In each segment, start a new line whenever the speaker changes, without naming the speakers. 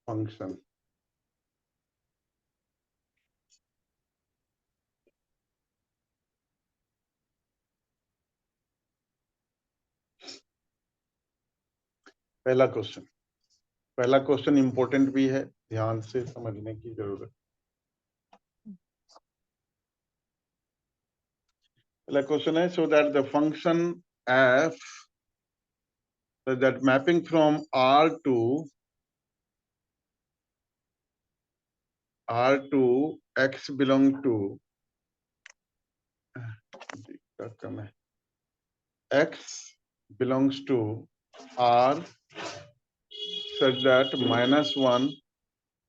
Function. पहला question important भी है, ध्यान से समझने की जरूरत। पहला क्वेश्चन है, so that the function f, so that mapping from R to x belong to x belongs to R such that -1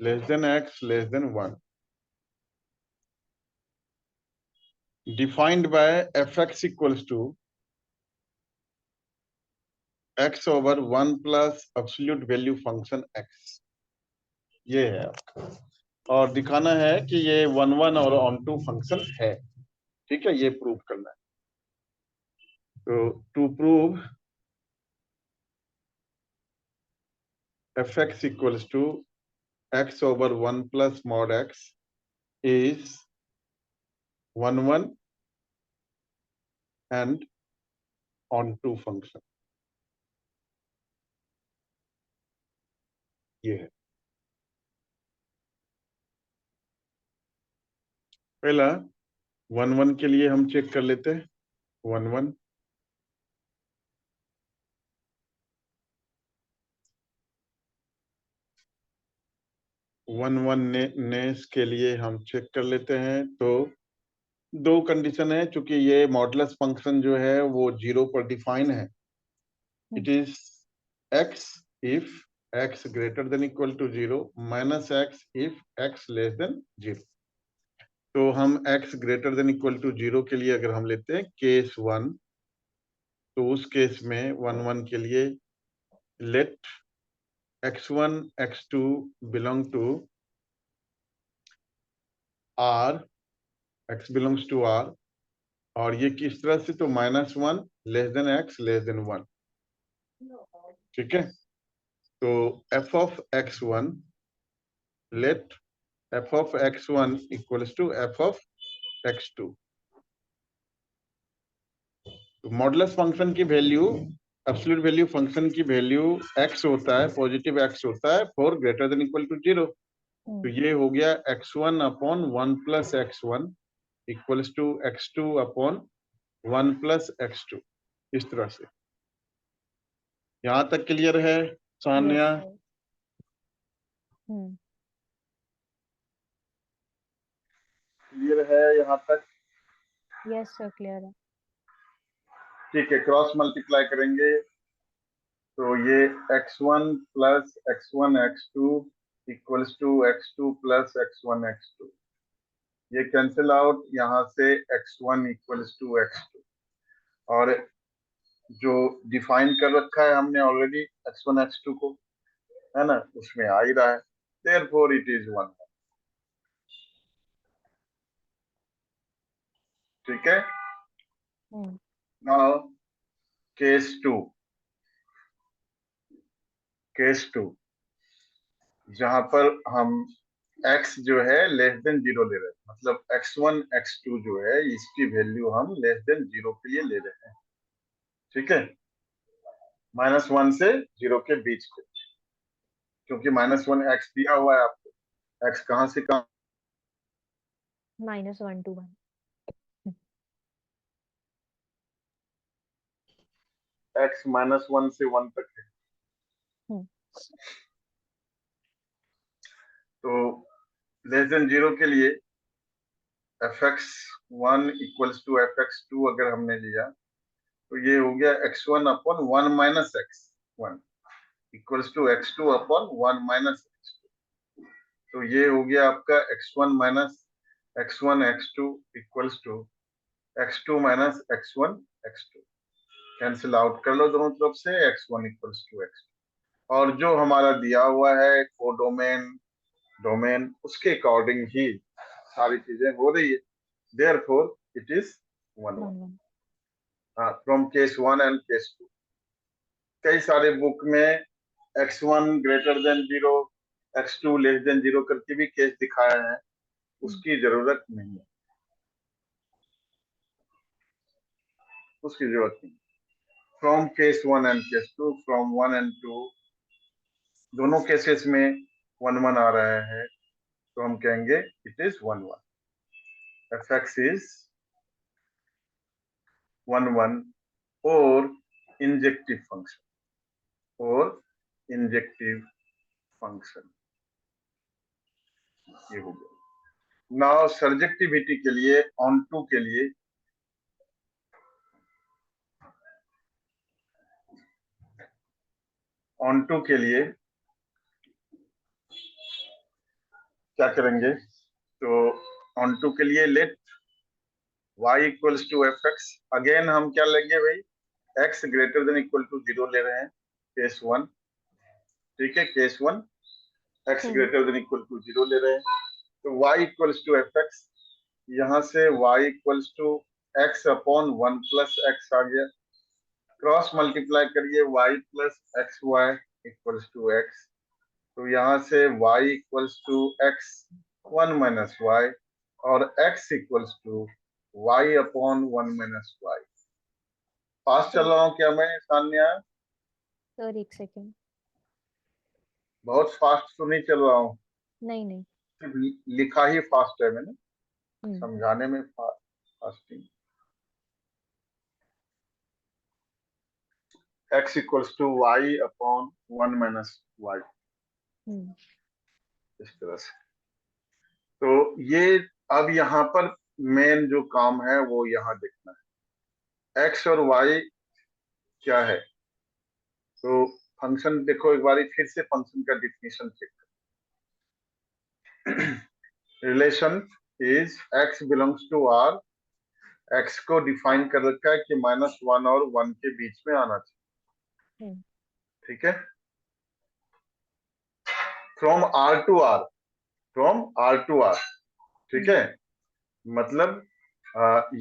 less than x less than 1, defined by fx equals to x over 1 plus absolute value function x। ये है आपका, और दिखाना है कि ये 1 1 और onto function है। ठीक है, ये प्रूव करना है। तो to prove fx equals to x over 1 plus mod x is 1 1 and on to function। ये है पहला। 1 1 के लिए हम चेक कर लेते हैं। 1 1 1 1 नेस के लिए हम चेक कर लेते हैं। तो दो कंडीशन है, चूंकि ये मॉडुलस फंक्शन जो है वो 0 पर डिफाइन है। It is x if x greater than equal to 0 minus x if x less than 0। तो हम x greater than equal to 0 के लिए अगर हम लेते हैं केस 1, तो उस केस में 1 1 के लिए let x1 x2 belong to R, x belongs to R, और ये किस तरह से, तो -1 less than x less than 1। ठीक है, तो f of x1 let f of x1 equals to f of x2। तो मॉडुलस फंक्शन की वैल्यू, एब्सोल्यूट वैल्यू फंक्शन की वैल्यू x होता है, पॉजिटिव x होता है for greater than equal to 0। तो ये हो गया x1 upon 1 plus x1 equals to x2 upon 1 plus x2। इस तरह से। यहां तक क्लियर है सान्या? क्लियर है यहाँ तक?
यस सर, क्लियर है।
ठीक है, क्रॉस मल्टीप्लाई करेंगे तो ये x1 plus x1 x2 equals to x2 plus x1 x2। ये कैंसिल आउट, यहाँ से x1 इक्वल्स टू x2, और जो डिफाइन कर रखा है हमने ऑलरेडी x1 x2 को, है ना, उसमें आ ही रहा है। Therefore it is 1। ठीक है, नाउ केस 2 जहां पर हम x जो है लेस देन 0 ले रहे हैं, मतलब x1 x2 जो है इसकी वैल्यू हम लेस देन 0 के लिए ले रहे हैं। ठीक है, -1 से 0 के बीच पे, क्योंकि -1 x दिया हुआ है आपको। x कहां से कहां?
-1 to 1।
x -1 से 1 तक है। तो लेस देन 0 के लिए fx1 इक्वल्स टू fx2 अगर हमने लिया, तो ये हो गया x1 upon 1 minus x1 equals to x2 upon 1 minus x2। तो ये हो गया आपका x1 minus x1 x2 equals to x2 minus x1 x2। Cancel out कर लो दोनों तरफ से, x1 इक्वल्स टू x2। और जो हमारा दिया हुआ है डोमेन उसके अकॉर्डिंग ही सारी चीजें हो रही है। Therefore it is 1 1 from case 1 and case 2। कई सारे बुक में x1 greater than 0, x2 less than 0 करके भी केस दिखाया है, उसकी जरूरत नहीं है, उसकी जरूरत नहीं। From case 1 and case 2, from 1 and 2 दोनों केसेस में 1 1 आ रहा है, तो हम कहेंगे इट इज 1 1, fx इज 1 1 और इंजेक्टिव फंक्शन, और इंजेक्टिव फंक्शन ये हो गया। नाउ सर्जेक्टिविटी के लिए, ऑन टू के लिए क्या करेंगे, तो ऑन टू के लिए let y equals to f x, again हम क्या लेंगे भाई, x greater than equal to 0 ले रहे हैं, केस 1, ठीक है, case 1 x greater than equal to 0 ले रहे हैं, तो y equals to f x, यहाँ से y equals to x upon 1 plus x आ गया, क्रॉस मल्टीप्लाई करिए y plus x y equals to x, तो यहाँ से y equals to x 1 minus y और x equals to y upon 1 minus y. Fast चल रहा हूँ क्या मैं सान्या?
सर एक सेकेंड।
बहुत फास्ट तो नहीं चल रहा हूँ,
नहीं नहीं।
सिर्फ लिखा ही फास्ट है मैंने,
हम्म
समझाने में fasting. x equals to y upon 1 minus y, इस तरह से। तो ये अब यहाँ पर मेन जो काम है वो यहाँ देखना है, x और y क्या है, तो फंक्शन देखो एक बार फिर से फंक्शन का डिफिनेशन चेक करो। Relation is x belongs to r, x को डिफाइन कर रखा है कि -1 और 1 के बीच में आना चाहिए, ठीक है, from r to r, from r to r, ठीक है, मतलब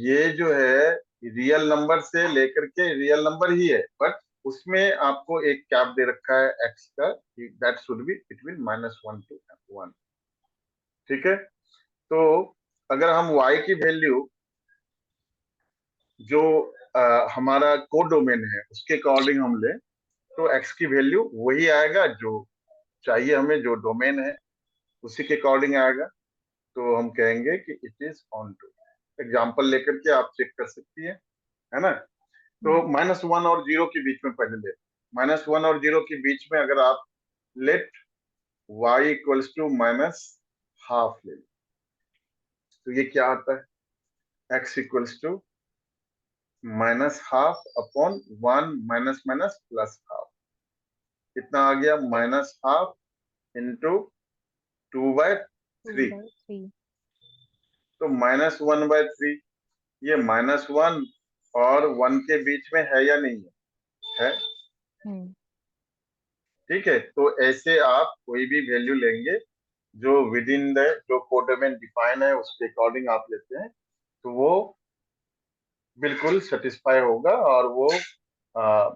ये जो है रियल नंबर से लेकर के रियल नंबर ही है, बट उसमें आपको एक कैप दे रखा है x का, that should be between -1 to 1, ठीक है। तो अगर हम y की वैल्यू जो हमारा कोडोमेन है उसके अकॉर्डिंग हम ले, तो x की वैल्यू वही आएगा जो चाहिए हमें, जो डोमेन है उसी के अकॉर्डिंग आएगा, तो हम कहेंगे कि it is onto. Example लेकर के आप चेक कर सकती है ना। तो -1 और 0 के बीच में पहले ले, -1 और 0 के बीच में अगर आप let y equals to -half ले, तो ये क्या आता है, x equals to -half upon 1 minus minus plus half, कितना आ गया, -हाफ इंटू 2/3, तो -1/3, ये -1 और 1 के बीच में है या नहीं है, ठीक है। तो ऐसे आप कोई भी वैल्यू लेंगे जो विद इन द जो कोडोमेन डिफाइन है उसके अकॉर्डिंग आप लेते हैं, तो वो बिल्कुल सेटिस्फाई होगा और वो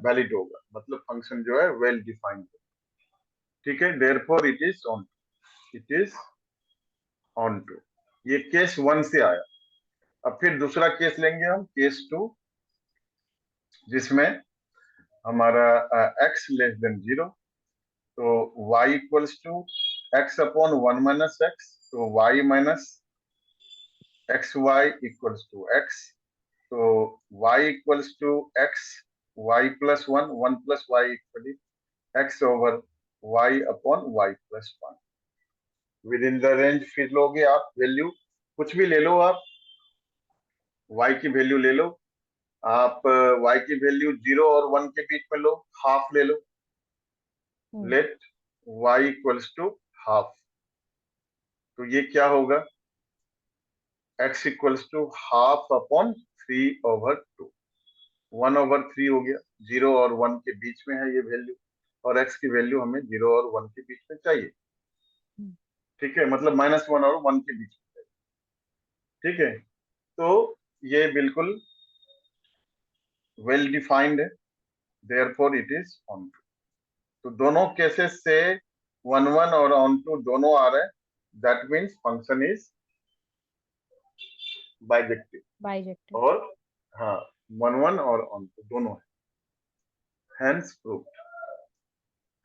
वैलिड होगा, मतलब फंक्शन जो है वेल डिफाइंड, ठीक है। Therefore it is on, it is onto, ये केस 1 से आया। अब फिर दूसरा केस लेंगे हम, केस 2, जिसमें हमारा x लेस देन 0, तो y equals to x upon 1 minus x, तो y minus x y equals to x, तो y equals to x, y plus 1, 1 plus y equally x over y upon y plus 1, within the range. फिर लोगे आप value, कुछ भी ले लो आप, y की वैल्यू ले लो आप, y की वैल्यू 0 और 1 के बीच में लो, हाफ ले लो, let y equals to half, तो ये क्या होगा, x equals to half upon 3/2, 1/3 हो गया, 0 और 1 के बीच में है ये वैल्यू, और x की वैल्यू हमें 0 और 1 के बीच में चाहिए, ठीक है, मतलब -1 और 1 के बीच में, ठीक है। तो ये बिल्कुल वेल डिफाइंड है, therefore it is onto. तो दोनों केसेस से 1 1 और ऑन टू दोनों आ रहे हैं, that means function is bijective.
Bijective.
और हाँ, 1 1 और ऑन टू दोनों है, हैंस प्रूव्ड,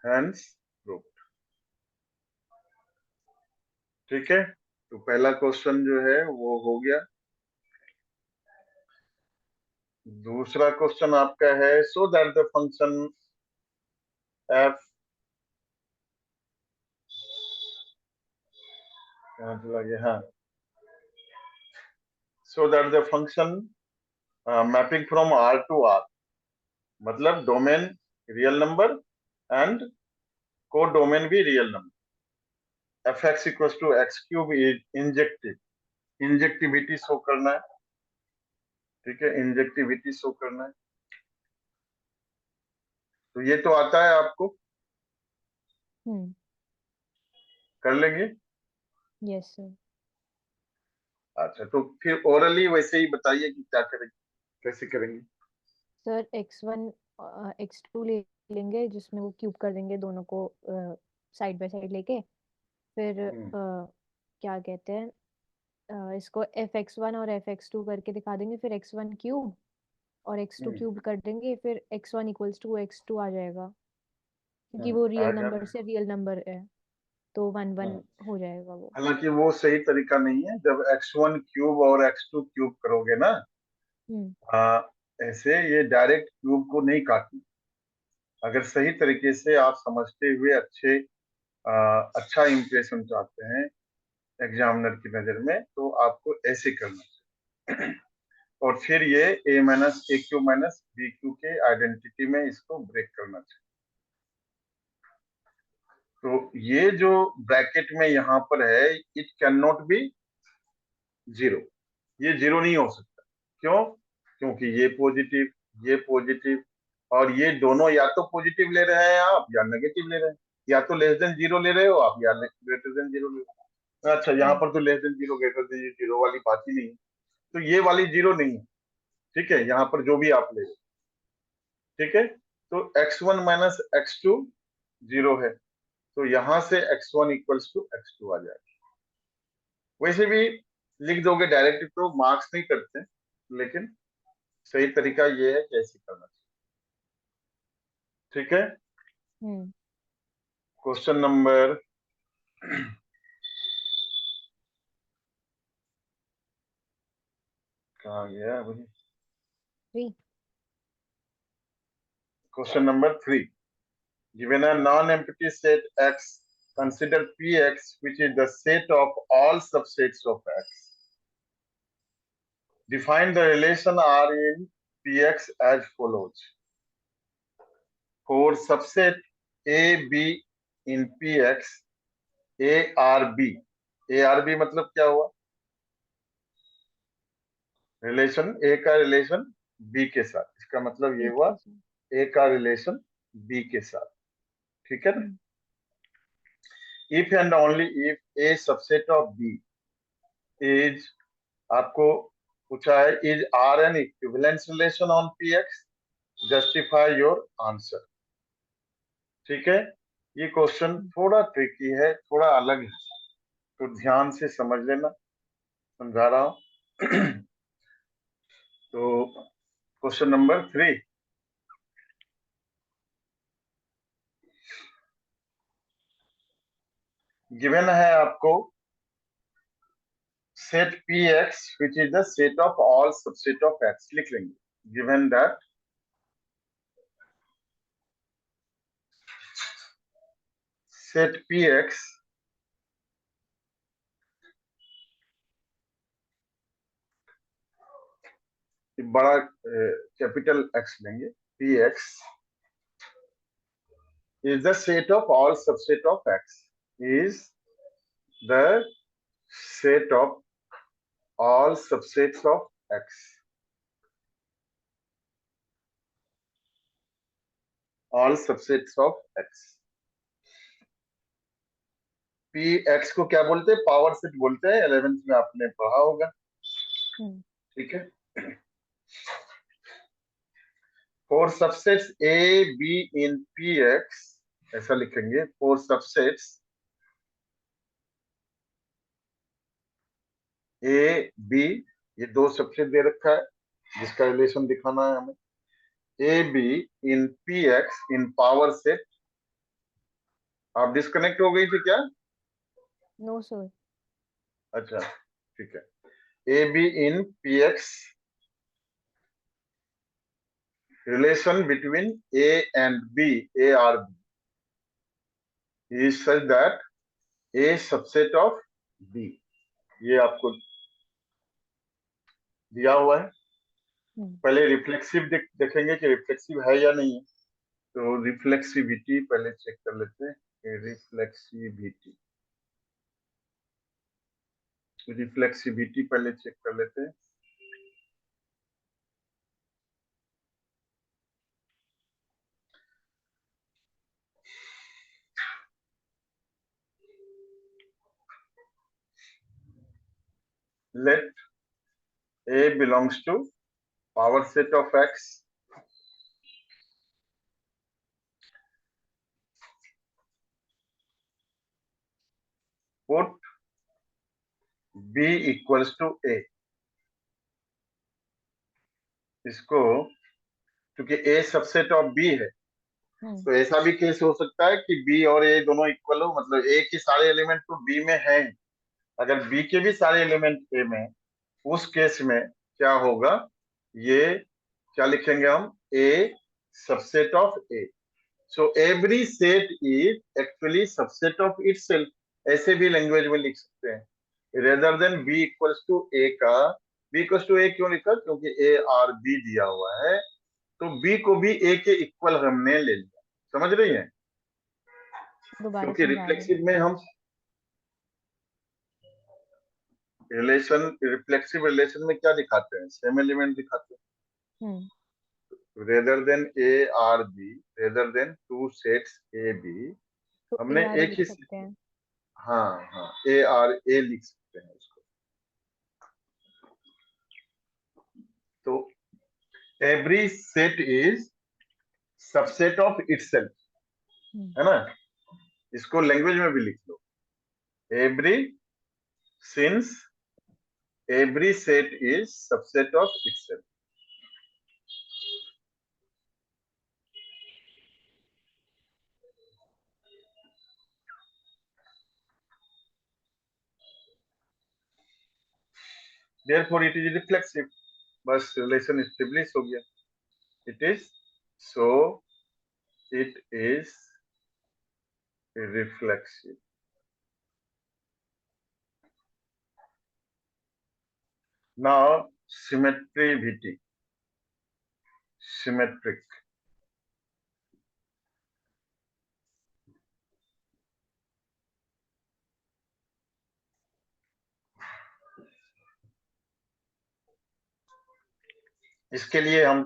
हैंस प्रूव्ड। ठीक है, तो पहला क्वेश्चन जो है वो हो गया। दूसरा क्वेश्चन आपका है, so that the function F, कहाँ चला गया, हाँ, so that the function mapping from R to R, मतलब domain real number and codomain भी real number, F x equal to x cube is injective, injectivity show करना है। ठीक है, इंजेक्टिविटी शो करना है, तो ये तो आता है आपको, कर लेंगे।
Yes sir.
अच्छा, तो फिर ओरली वैसे ही बताइए कि क्या करेंगे, कैसे करेंगे।
सर x1 x2 ले लेंगे, जिसमें वो क्यूब कर देंगे दोनों को साइड बाय साइड लेके। फिर क्या कहते हैं, इसको fx1 और fx2 करके दिखा देंगे, फिर x1 क्यूब और x2 क्यूब कर देंगे, फिर x1 इक्वल्स टू x2 आ जाएगा, क्योंकि वो
आ
रियल नंबर
जाता है।
से रियल नंबर है, तो 1 1
हाँ।
हो जाएगा वो।
हालांकि वो सही तरीका नहीं है, जब x1 क्यूब और x2 क्यूब करोगे ना,
हम्म।
आ, ऐसे ये डायरेक्ट क्यूब को नहीं काटना। अगर सही तरीके से आप समझते हुए अच्छा इंप्रेशन चाहते हैं एग्जामिनर की नजर में, तो आपको ऐसे करना चाहिए। और फिर ये a minus A Q minus B Q के आइडेंटिटी में इसको ब्रेक करना चाहिए। तो ये जो ब्रैकेट में यहाँ पर है, it can not B zero, ये जीरो नहीं हो सकता। क्यों? क्योंकि ये पॉजिटिव और ये दोनों या तो पॉजिटिव ले रहे हैं आप या नेगेटिव ले रहे हैं, या तो लेस देन जीरो ले रहे हो आप या ग्रेटर देन जीरो ले रहे हो। अच्छा, यहाँ पर तो less than zero greater than zero वाली बात ही नहीं है, तो ये वाली जीरो नहीं है। ठीक है, यहाँ पर जो भी आप ले रहे हो। ठीक है, तो x1 माइनस x2 जीरो है, तो यहां से x1 इक्वल्स टू x2 आ जाएगा। वैसे भी लिख दोगे डायरेक्ट तो मार्क्स नहीं करते, लेकिन सही तरीका ये है कैसे करना चाहिए। ठीक है,
हम्म।
क्वेश्चन नंबर कहाँ गया अभी,
3।
Question number 3, given a non-empty set X, consider Px which is the set of all subsets of X. Define the relation R in Px as follows. For subset A, B in Px, ARB, ARB मतलब क्या हुआ, relation A का relation B के साथ, इसका मतलब ये हुआ
ठीक है सर।
A का रिलेशन B के साथ। ठीक है ना,
हम्म।
if and only if A subset of B is, आपको पूछा है, is R an equivalence relation on P X, justify your answer. ठीक है, ये क्वेश्चन थोड़ा ट्रिकी है, थोड़ा अलग है, तो ध्यान से समझ लेना, समझा रहा हूं। तो क्वेश्चन नंबर 3, गिवन है आपको set P x which is the set of all subset of x, लिख लेंगे। Given that set P x बड़ा कैपिटल एक्स लेंगे, P x is the set of all subset of X, is the set of all subsets of X, all subsets of X। P x को क्या बोलते हैं, power set बोलते हैं, 11th में आपने पढ़ा होगा।
हम्म।
ठीक है, for subsets A, B in PX ऐसा लिखेंगे फोर सबसेट्स ए बी, ये दो सबसेट दे रखा है जिसका रिलेशन दिखाना है हमें। A B in P X in power set. आप डिस्कनेक्ट हो गई थी क्या?
No sir.
अच्छा ठीक है। A B in P X, relation between A and B, A or B, is such that A subset of B, ये आपको दिया हुआ है। पहले रिफ्लेक्सिव देखेंगे कि रिफ्लेक्सिव है या नहीं है। तो रिफ्लेक्सिविटी पहले चेक कर लेते हैं। रिफ्लेक्सिविटी, रिफ्लेक्सिविटी पहले चेक कर लेते हैं। Let A belongs to power set of X, put B equals to A। इसको क्योंकि A सबसेट ऑफ B है, तो ऐसा भी केस हो सकता है कि B और A दोनों इक्वल हो, मतलब A के सारे एलिमेंट तो B में हैं। अगर B के भी सारे एलिमेंट A में, उस केस में क्या होगा, ये क्या लिखेंगे हम, A subset of A। So every set is actually subset of itself, ऐसे भी लैंग्वेज में लिख सकते हैं। Rather than B equals to A का, B इक्वल्स टू A क्यों लिखा, क्योंकि A और B दिया हुआ है, तो B को भी A के इक्वल हमने ले लिया। समझ रही हैं?
दोबारा
क्योंकि
समझा दो।
रिफ्लेक्सिव में हम रिलेशन, रिफ्लेक्सिव रिलेशन में क्या दिखाते हैं, सेम एलिमेंट दिखाते हैं। Rather than A R B, rather than two sets A B,
तो ए
हमने
आर
एक
लिख
ही,
सकते हैं।
हाँ हाँ, ए आर ए लिख सकते हैं उसको। तो every set is subset of itself, है ना? इसको लैंग्वेज में भी लिख लो, every, since every set is subset of itself। therefore it is reflexive। बस रिलेशन एस्टेब्लिश हो गया, it is, so it is reflexive। now symmetricity, symmetric, इसके लिए हम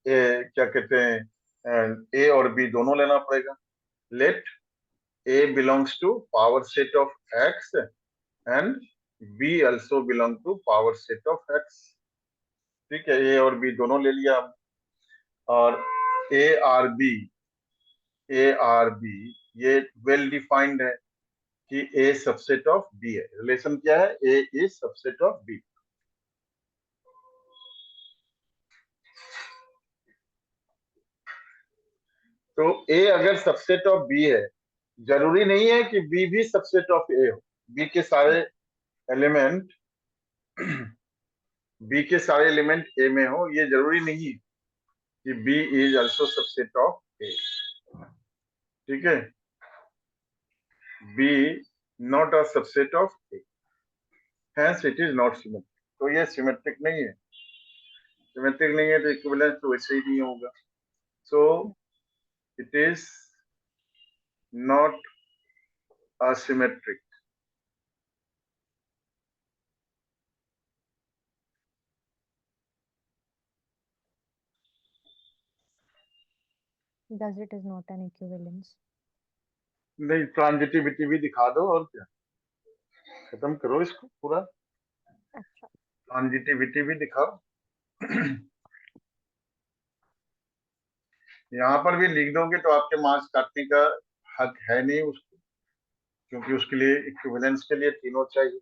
क्या कहते हैं, ए और बी दोनों लेना पड़ेगा। Let A belongs to power set of X and B also belong to power set of x। ठीक है, ए और बी दोनों ले लिया हम। और A R B, A R B ये वेल डिफाइंड है कि ए सबसेट ऑफ बी है। रिलेशन क्या है, A is subset of B. तो ए अगर सबसेट ऑफ बी है, जरूरी नहीं है कि बी भी सबसेट ऑफ ए हो। बी के सारे एलिमेंट बी के सारे एलिमेंट ए में हो, ये जरूरी नहीं है कि B is also subset of A. ठीक है, B not a subset of A, hence it is not symmetric. तो ये सिमेट्रिक नहीं है। सिमेट्रिक नहीं है तो इक्विवेलेंस तो वैसे ही नहीं होगा। So it is not asymmetric।
Thus it is not an equivalence।
नहीं, ट्रांजिटिविटी भी दिखा दो और क्या, खत्म करो इसको पूरा।
अच्छा।
ट्रांजिटिविटी भी दिखाओ। यहाँ पर भी लिख दोगे तो आपके मार्क्स काटने का हक है नहीं उसको, क्योंकि उसके लिए इक्विवेलेंस के लिए तीनों चाहिए।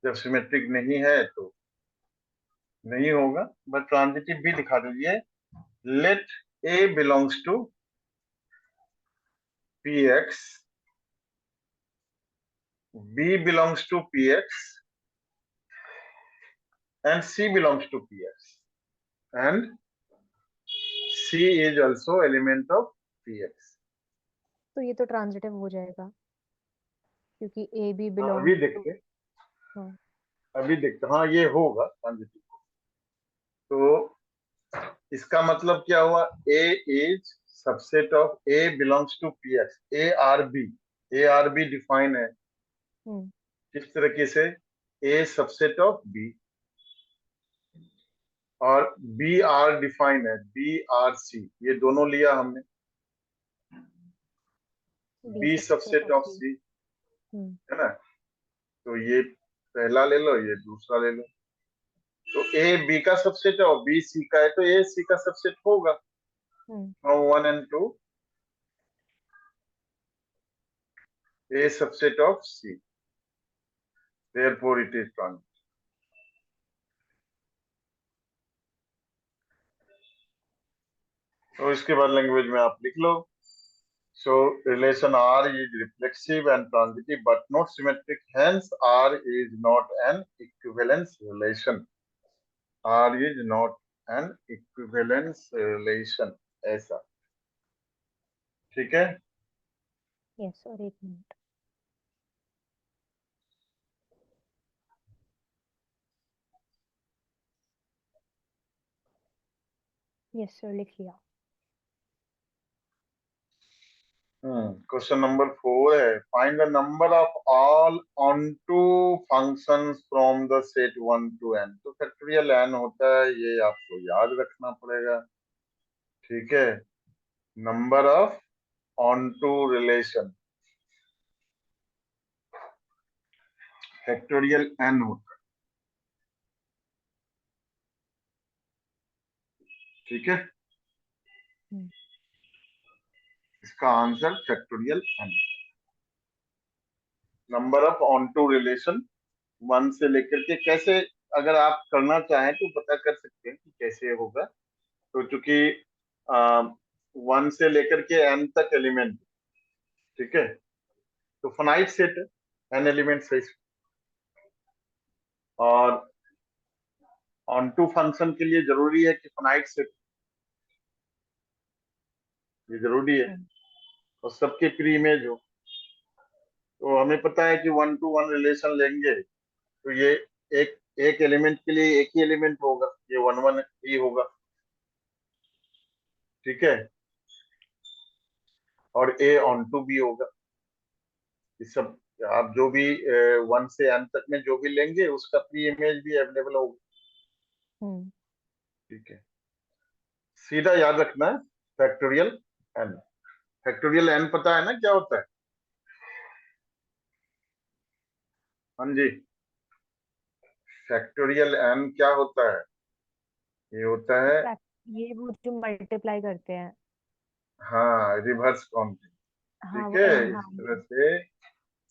जब सिमेट्रिक नहीं है तो नहीं होगा। बट ट्रांजिटिव भी दिखा दीजिए। Let A belongs to px, b belongs to px, and c belongs to px, and c is also element of px.
तो ये तो ट्रांजिटिव हो जाएगा क्योंकि ए बी
अभी
बिलोंग टू।
देखते
हाँ।
अभी देखते हाँ ये होगा ट्रांजिटिव। तो इसका मतलब क्या हुआ? A is subset of A belongs to px, A R B define है
हम्म।
किस तरीके से? ए सबसेट ऑफ बी, और बी आर डिफाइन है बी आर सी, ये दोनों लिया हमने।
B
B
subset
subset
of
of
C.
C,
hmm.
है ना? तो ये पहला ले लो, ये दूसरा ले लो। तो ए बी का सबसेट है और बी सी का है, तो ए सी का सबसेट होगा।
Hmm.
From 1 and 2, A subset of C, therefore it is transitive. तो इसके बाद लैंग्वेज में आप लिख लो। So relation R is reflexive and transitive but not symmetric. Hence, R is not an equivalence relation. R is not an equivalence relation. ऐसा ठीक है?
Yes, और एक मिनट। यस सर, लिख लिया।
क्वेश्चन नंबर 4 है, find the number of all onto functions from the set 1 to n। तो factorial n होता है, ये आपको याद रखना पड़ेगा। ठीक है, number of onto relation factorial n होता है। ठीक है,
हम्म।
इसका answer factorial n। Number of onto relation 1 से लेकर के कैसे, अगर आप करना चाहें तो पता कर सकते हैं कि कैसे होगा। तो चूंकि 1 से लेकर के n तक एलिमेंट, ठीक है, तो फाइनाइट सेट है, n एलिमेंट है इसमें। और ऑनटू फंक्शन के लिए जरूरी है कि फाइनाइट सेट, ये जरूरी है,
हम्म।
और सबके प्री इमेज हो। तो हमें पता है कि 1 to 1 रिलेशन लेंगे तो ये एक एक एलिमेंट के लिए एक ही एलिमेंट होगा, ये 1 1 ही होगा। ठीक है, और ए ऑन टू भी होगा। ये सब आप जो भी 1 से n तक में जो भी लेंगे उसका प्री इमेज भी अवेलेबल होगा।
हम्म।
ठीक है, सीधा याद रखना है फैक्टोरियल n। फैक्टोरियल n पता है ना क्या होता है? हाँ जी, फैक्टोरियल n क्या होता है? ये होता है,
ये वो जो मल्टीप्लाई करते हैं।
हाँ, रिवर्स काउंटिंग।
हाँ
ठीक
वो
है,
एन,
इस
हाँ।
तरह से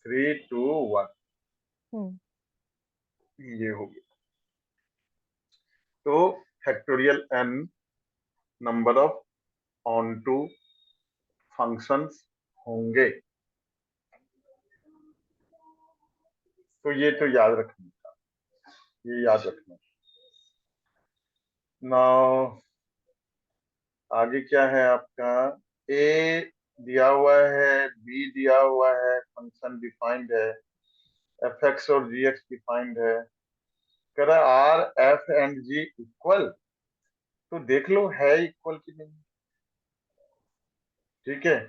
3 2 1
हम्म।
ये हो गया। तो factorial n number of onto functions होंगे। तो ये तो याद रखना, ये याद रखना। नाउ आगे क्या है आपका? ए दिया हुआ है, बी दिया हुआ है, फंक्शन डिफाइंड है, एफ एक्स और जी एक्स डिफाइंड है। कह रहा are F and G equal, तो देख लो है इक्वल कि नहीं। ठीक है,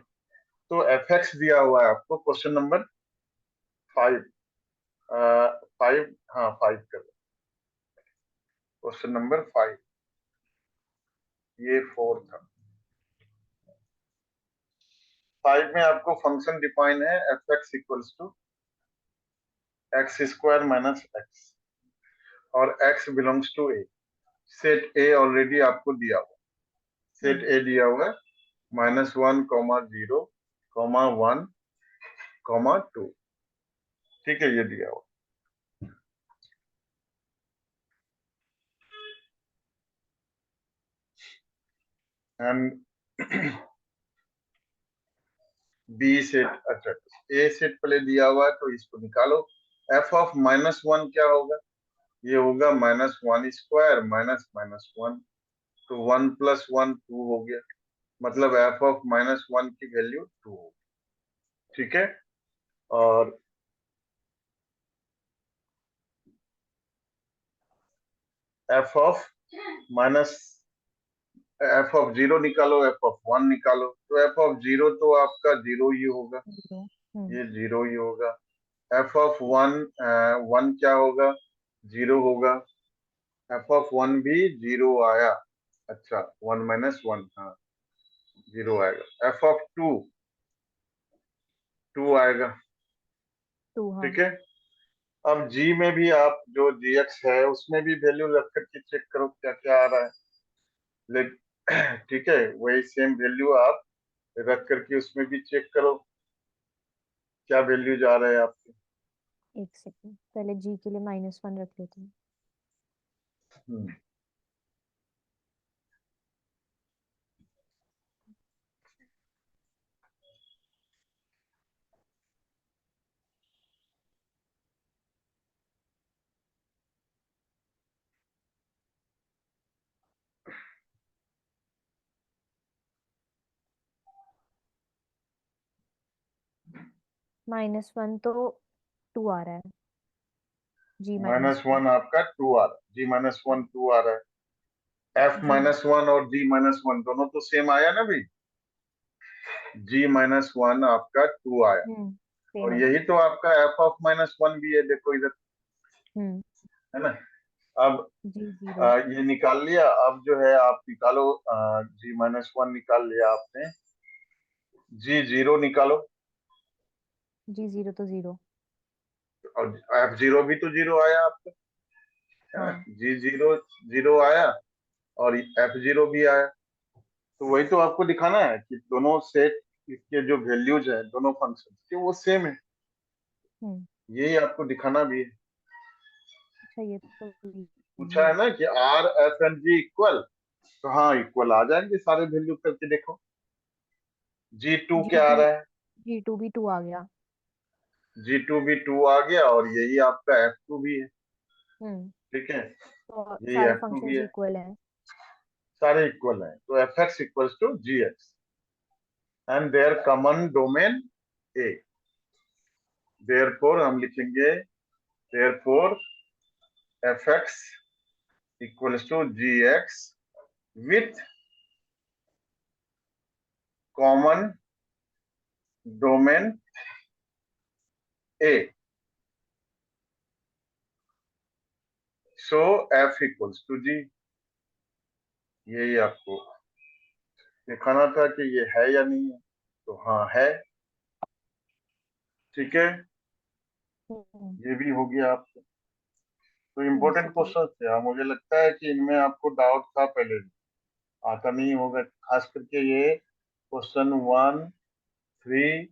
तो एफ एक्स दिया हुआ है आपको, क्वेश्चन नंबर 5, 5, हाँ 5 कर, क्वेश्चन नंबर 5, ये 4 था। 5 में आपको फंक्शन डिफाइन है F x equals to x square minus x, और x belongs to A. Set A already आपको दिया हुआ, सेट
हम्म।
ए दिया हुआ है -1, 0, कॉमा 1 कॉमा 2। ठीक है, ये दिया हुआ। एंड बी सेट, अच्छा ए सेट पहले दिया हुआ है तो इसको निकालो। एफ ऑफ -1 क्या होगा? ये होगा -1 स्क्वायर माइनस -1, तो 1 + 1 2 हो गया, मतलब एफ ऑफ -1 की वैल्यू 2 होगी। ठीक है, और F of minus F of 0 निकालो, एफ ऑफ 1 निकालो, तो एफ ऑफ 0 तो आपका 0 ही होगा,
जीरो।
ये 0 ही होगा। एफ ऑफ 1 क्या होगा? 0 होगा। एफ ऑफ 1 भी 0 आया। अच्छा, 1 - 1, हाँ 0 आएगा। एफ ऑफ 2 आएगा।
2, हाँ।
ठीक है, अब जी में भी आप जो जी एक्स है उसमें भी वैल्यू रख करके चेक करो क्या क्या आ रहा है। ठीक है, वही सेम वैल्यू आप रख करके उसमें भी चेक करो क्या वैल्यूज आ रहे हैं आपके।
एक सेकंड, पहले जी के लिए -1 रख लेती हूँ।
हम्म,
-1 तो 2 आ रहा है। जी
-1 आपका 2 आ रहा है, जी -1 2 आ रहा है। F
G.
-1 और जी -1 दोनों तो सेम आया ना भाई। जी -1 आपका 2 आया,
सेम
और
है।
यही तो आपका एफ ऑफ -1 भी है, देखो इधर,
हम्म।
है ना। अब
जी 0।
ये निकाल लिया। अब जो है आप निकालो, जी -1 निकाल लिया आपने, जी 0 निकालो,
जी 0 तो 0।
और एफ 0 भी तो 0 आया आपका, है ना।
हाँ।
जी 0 0 आया, और एफ 0 भी आया, तो वही तो आपको दिखाना है कि दोनों सेट के जो वैल्यूज है दोनों फंक्शन के वो सेम है,
हम्म।
यही आपको दिखाना भी है।
अच्छा, ये तो
पूछा
इजी
है
है।
ना कि are F and G equal, तो हाँ इक्वल आ जाएंगे सारे वैल्यू करके देखो। G2
जी
क्या आ
टू
रहा है?
जी 2 भी 2 आ गया।
G2 भी 2 आ गया, और यही आपका F2 भी है।
हम्म।
ठीक है,
तो
यही
सारे
F2 भी
फंक्शंस
है,
इक्वल हैं।
सारे इक्वल हैं, तो Fx equals to Gx and their common domain A। Therefore हम लिखेंगे, therefore Fx equals to Gx with common domain A। So F equals to G। यही आपको दिखाना था कि ये है या नहीं है, तो हाँ है। ठीक है,
हम्म।
ये भी हो गया आपको। तो इम्पोर्टेंट
बेसिकली।
क्वेश्चन थे, मुझे लगता है कि इनमें आपको डाउट था पहले भी, आता नहीं होगा, खास करके ये क्वेश्चन 1, 3,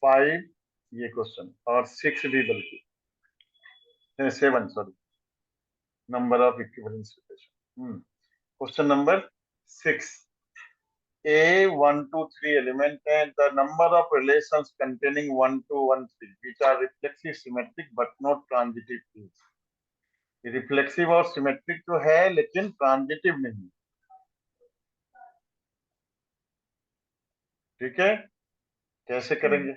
5, ये क्वेश्चन, और 6 भी, बल्कि 7, sorry, number of equivalence equation. Question number 6, A 1 2 3 element है, the number of relations containing 1 2 1 3 which are reflexive symmetric but not transitive is। Reflexive और सिमेट्रिक तो है लेकिन ट्रांजिटिव नहीं। ठीक है, कैसे
हम्म।
करेंगे?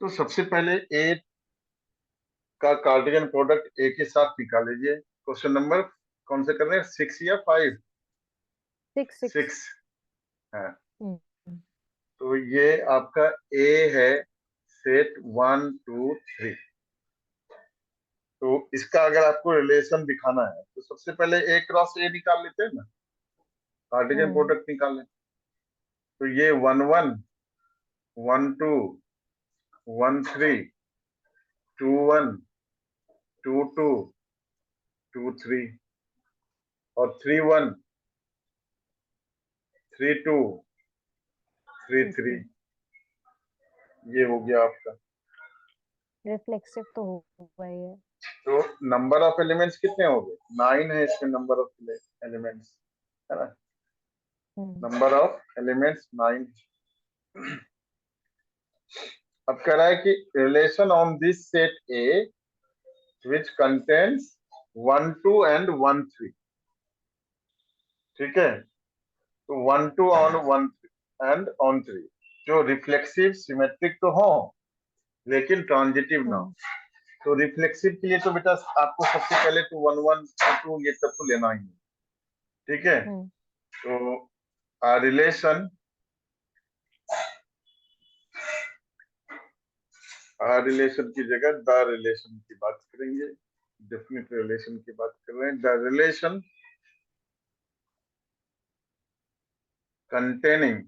तो सबसे पहले ए का कार्टेशियन प्रोडक्ट ए के साथ निकाल लीजिए। क्वेश्चन नंबर कौन से कर रहे हैं, 6 या 5?
6 6।
6 है,
हम्म।
तो ये आपका ए है, सेट 1 2 3। तो इसका अगर आपको रिलेशन दिखाना है तो सबसे पहले ए क्रॉस ए निकाल लेते हैं ना, कार्टेशियन
हम्म।
प्रोडक्ट निकाल लें। तो ये 1 1 1 2 1 3 2 1 2 2 2 3, और 3 1 3 2 3 3, ये हो गया आपका।
रिफ्लेक्सिव तो होगा ये।
तो नंबर ऑफ एलिमेंट्स कितने हो गए? 9 है इसमें नंबर ऑफ एलिमेंट्स, है ना? Number of elements 9। अब कह रहा है कि relation on this set A which contains 1 2 and 1 3। ठीक है, तो 1 2 ऑन 1 एंड ऑन 3 जो रिफ्लेक्सिव सिमेट्रिक तो हो लेकिन ट्रांजिटिव ना हो। तो रिफ्लेक्सिव के लिए तो बेटा आपको सबसे पहले तो 1 1 2 ये सब तो लेना ही है। ठीक है, तो रिलेशन रिलेशन की जगह द रिलेशन की बात करेंगे, डेफिनेट रिलेशन की बात कर रहे हैं। The relation containing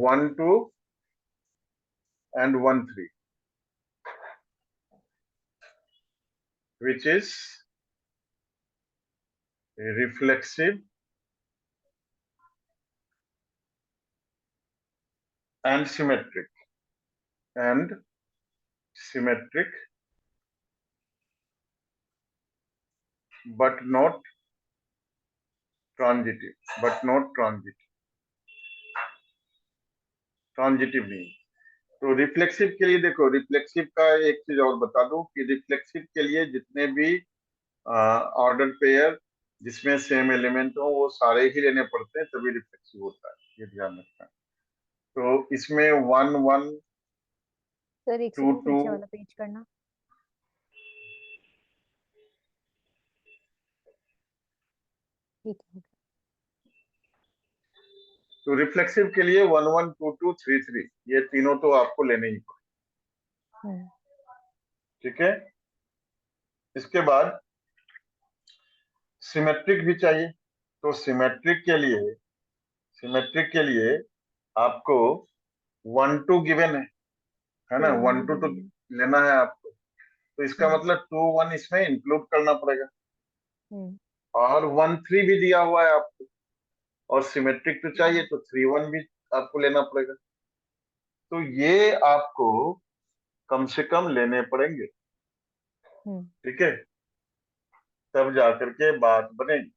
1 2 and 1 3 which is reflexive and symmetric but not transitive नहीं। तो रिफ्लेक्सिव के लिए देखो, रिफ्लेक्सिव का एक चीज और बता दूं कि रिफ्लेक्सिव के लिए जितने भी ऑर्डर पेयर जिसमें सेम एलिमेंट हो वो सारे ही लेने पड़ते हैं तभी रिफ्लेक्सिव होता है, ये ध्यान रखना। तो इसमें 1 1
सर एक
2
सेकंड
2
पीछे वाला पेज करना। ठीक है।
तो रिफ्लेक्सिव के लिए 1 1 2 2 3 3 ये तीनों तो आपको लेने ही पड़ेंगे। ठीक है, इसके बाद सिमेट्रिक भी चाहिए। तो सिमेट्रिक के लिए आपको 1 2 गिवन है ना? 1 2 तो लेना है आपको, तो इसका मतलब 2 1 इसमें इंक्लूड करना पड़ेगा और 1 3 भी दिया हुआ है आपको, और सिमेट्रिक तो चाहिए तो 3 1 भी आपको लेना पड़ेगा। तो ये आपको कम से कम लेने पड़ेंगे। ठीक है, तब जाकर के बात बनेगी।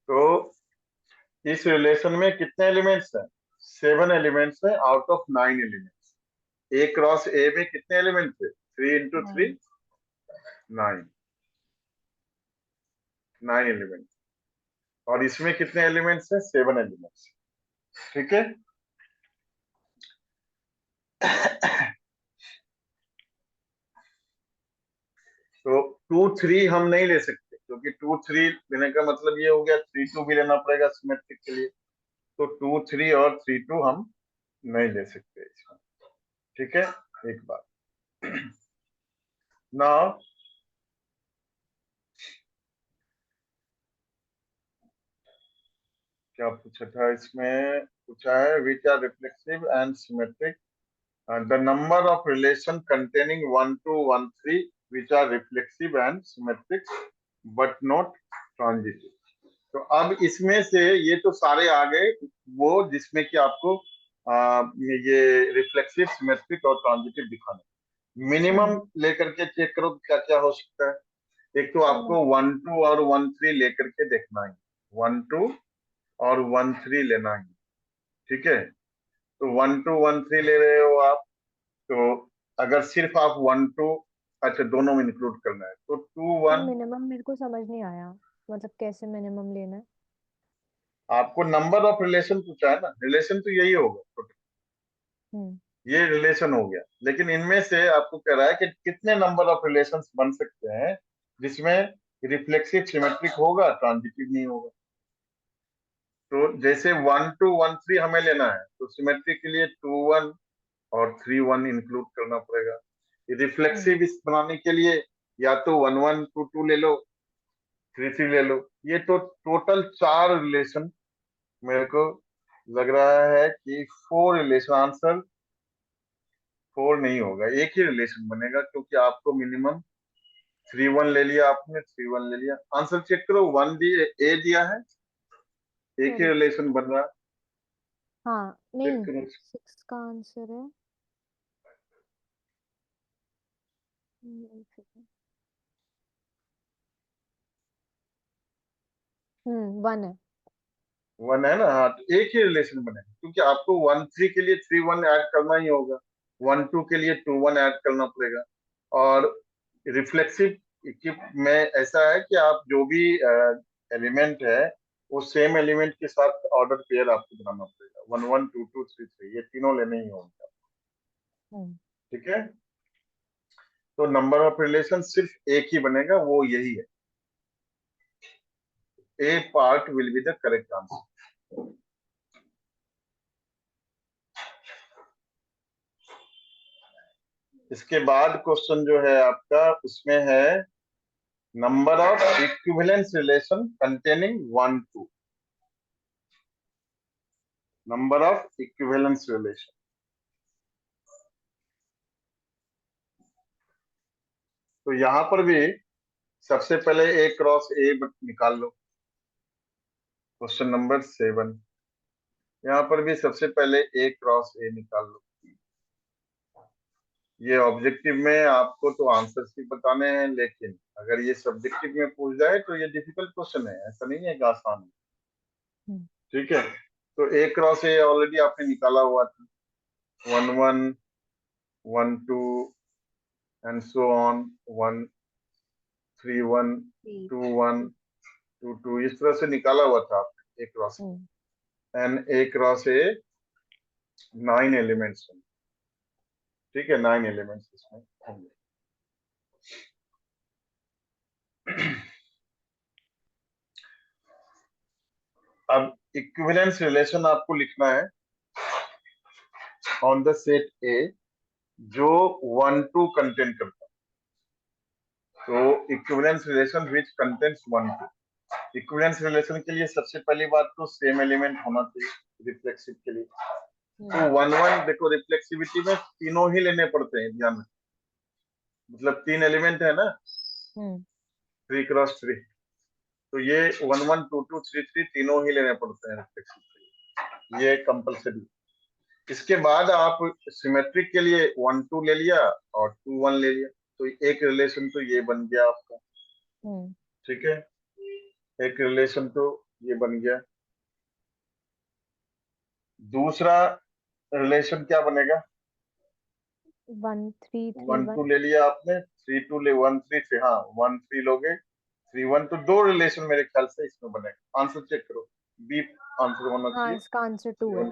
तो इस रिलेशन में कितने एलिमेंट्स हैं? 7 एलिमेंट्स हैं out of 9 elements. A cross ए में कितने एलिमेंट्स है? 3 इंटू 3 9 एलिमेंट्स, और इसमें कितने एलिमेंट्स हैं? 7 एलिमेंट्स। ठीक है, तो 2 3 हम नहीं ले सकते क्योंकि 2 3 लेने का मतलब ये हो गया 3 2 भी लेना पड़ेगा सिमेट्रिक के लिए। तो 2 3 और 3 2 हम नहीं ले सकते इसमें। ठीक है, एक बात। नाउ क्या पूछा था इसमें? पूछा है which are reflexive and symmetric the number of relation containing 1 2 1 3 which are reflexive and symmetric but not transitive। तो अब इसमें से ये तो सारे आ गए वो जिसमें कि आपको ये रिफ्लेक्सिव सिमेट्रिक और ट्रांजिटिव दिखाना। मिनिमम लेकर के चेक करो क्या क्या हो सकता है। एक तो आपको 1 2 और 1 3 लेकर के देखना है, 1 2 और 1 3 लेना है। ठीक है, तो 1 2 1 3 ले रहे हो आप, तो अगर सिर्फ आप 1 2 अच्छा दोनों में इंक्लूड करना है तो 2 1
मिनिमम मेरे को समझ नहीं आया, मतलब कैसे मिनिमम लेना है?
आपको नंबर ऑफ रिलेशन पूछा है ना, रिलेशन तो यही होगा, ये रिलेशन हो गया। लेकिन इनमें से आपको कह रहा है कि कितने नंबर ऑफ रिलेशन बन सकते हैं जिसमें रिफ्लेक्सिव सिमेट्रिक होगा ट्रांजिटिव नहीं होगा। तो जैसे 1 2 1 3 हमें लेना है तो सिमेट्रिक के लिए 2 1 और 3 1 इंक्लूड करना पड़ेगा। रिफ्लेक्सिव इस बनाने के लिए या तो 1 1 2 2 ले लो, 3 3 ले लो। ये तो टोटल 4 रिलेशन मेरे को लग रहा है कि 4 रिलेशन, आंसर 4 नहीं होगा, एक ही रिलेशन बनेगा क्योंकि आपको मिनिमम 3 1 ले लिया, आपने 3 1 ले लिया। आंसर चेक करो, 1 दिए ए दिया है एक ही रिलेशन बन रहा है।
हाँ
चेक
नहीं,
करो।
6 का आंसर है। एक सेकंड। 1 है।
1 है ना, हाँ, तो एक ही रिलेशन बनेगा, क्योंकि आपको 1 3 के लिए 3 1 ऐड करना ही होगा, 1 2 के लिए 2 1 ऐड करना पड़ेगा। और रिफ्लेक्सिव में ऐसा है कि आप जो भी एलिमेंट है वो सेम एलिमेंट के साथ ऑर्डर पेयर आपको बनाना पड़ेगा, 1 1 2 2 3 3, ये तीनों लेने ही होंगे।
हम्म
ठीक है, तो नंबर ऑफ रिलेशन सिर्फ एक ही बनेगा, वो यही है। A part will be the correct answer. इसके बाद क्वेश्चन जो है आपका, उसमें है number of equivalence relation containing 1 2। Number of equivalence relation, तो यहां पर भी सबसे पहले ए क्रॉस ए निकाल लो, क्वेश्चन नंबर 7। यहाँ पर भी सबसे पहले ए क्रॉस ए निकाल लो। ये ऑब्जेक्टिव में आपको तो आंसर्स भी बताने हैं, लेकिन अगर ये सब्जेक्टिव में पूछ जाए तो ये डिफिकल्ट क्वेश्चन है, ऐसा नहीं है कि आसान है।
हम्म
ठीक है, तो ए क्रॉस ए ऑलरेडी आपने निकाला हुआ था, 1 1 1 2 एंड सो ऑन, 1 3 1
ठीक।
2 1 2 2, इस तरह से निकाला हुआ था आपने A cross
hmm
and A cross A 9 elements. ठीक है, 9 एलिमेंट्स इसमें होंगे। अब इक्विवेलेंस रिलेशन आपको लिखना है ऑन द सेट ए जो 1 2 कंटेन करता है। तो equivalence relation which contains 1 2, equivalence relation के लिए सबसे पहली बात तो सेम एलिमेंट होना चाहिए रिफ्लेक्सिव के लिए। तो 1 1 देखो, रिफ्लेक्सिविटी में तीनों ही लेने पड़ते हैं, ध्यान में, मतलब 3 एलिमेंट है ना,
हम्म
3 क्रॉस 3, तो ये 1 1 2 2 3 3 तीनों ही लेने पड़ते हैं रिफ्लेक्सिव के लिए, ये कंपलसरी। इसके बाद आप सिमेट्रिक के लिए 1 2 ले लिया और 2 1 ले लिया, तो एक रिलेशन तो ये बन गया आपका।
हम्म
ठीक है, एक रिलेशन तो ये बन गया। दूसरा रिलेशन क्या बनेगा?
1 3 3
1 2
1।
ले लिया आपने, 3 2 ले, 1 3 3, हाँ 1 3 लोगे, 3 1, तो दो रिलेशन मेरे ख्याल से इसमें बनेगा। आंसर चेक करो, बी आंसर होना
हाँ
चाहिए।
इसका आंसर 2 है।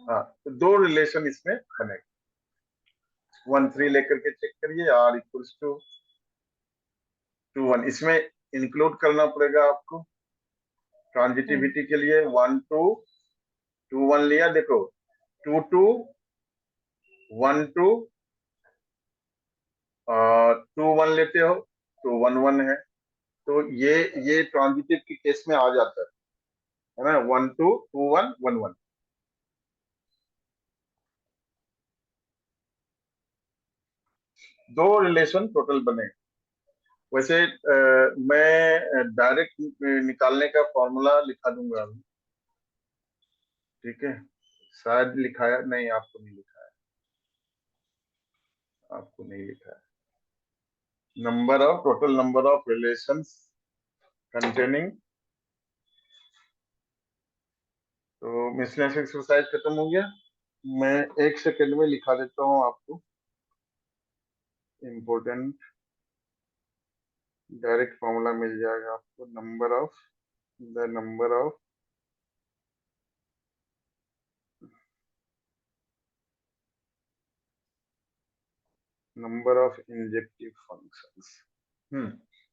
हाँ, तो दो रिलेशन इसमें बनेगा। 1 3 लेकर के चेक करिए, आर इक्वल्स टू 2 1, इसमें इंक्लूड करना पड़ेगा आपको
हम्म
ट्रांजिटिविटी के लिए। 1 2 2 1 लिया, देखो 2 2 1 2 2 1 लेते हो तो 1 1 है, तो ये ट्रांजिटिव के केस में आ जाता है ना, 1 2 2 1 1 1। दो रिलेशन टोटल बने। वैसे मैं डायरेक्ट निकालने का फॉर्मूला लिखा दूंगा अभी। ठीक है, शायद लिखाया नहीं, आपको नहीं लिखा है, आपको नहीं लिखा है। Total number of relations containing, तो मिसलेनियस एक्सरसाइज खत्म हो गया। मैं 1 सेकंड में लिखा देता हूँ आपको, इम्पोर्टेंट डायरेक्ट फॉर्मूला मिल जाएगा आपको। नंबर ऑफ इंजेक्टिव फंक्शंस,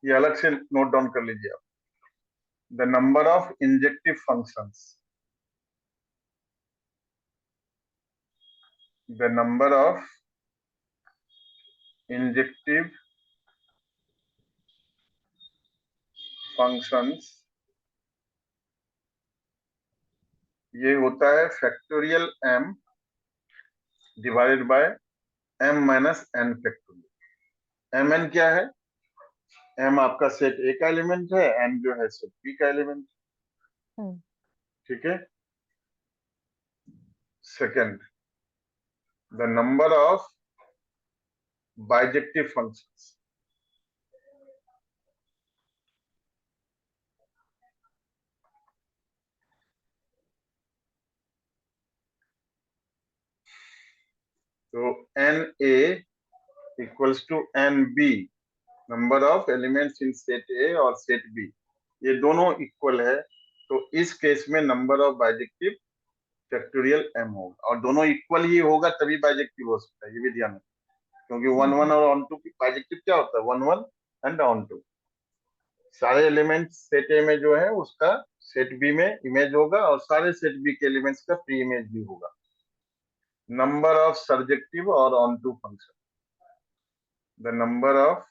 ये अलग से नोट डाउन कर लीजिए आप। The number of injective functions, the number of injective functions, ये होता है factorial m divided by m minus n factorial. mn क्या है? m आपका सेट ए का एलिमेंट है, n जो है सेट बी का एलिमेंट। ठीक है। Second, the number of bijective functions. तो n A equals to n B, number of elements in set A और सेट बी, ये दोनों इक्वल है। तो इस केस में number of bijective factorial M होगा, और दोनों इक्वल ही होगा तभी बाइजेक्टिव हो सकता है, ये भी ध्यान रखना। क्योंकि वन वन और ऑन टू की बाइजेक्टिव क्या होता है, one one and onto. सारे एलिमेंट्स सेट ए में जो है उसका सेट बी में इमेज होगा, और सारे सेट बी के एलिमेंट्स का प्री इमेज भी होगा। नंबर ऑफ सर्जेक्टिव और onto function, the number of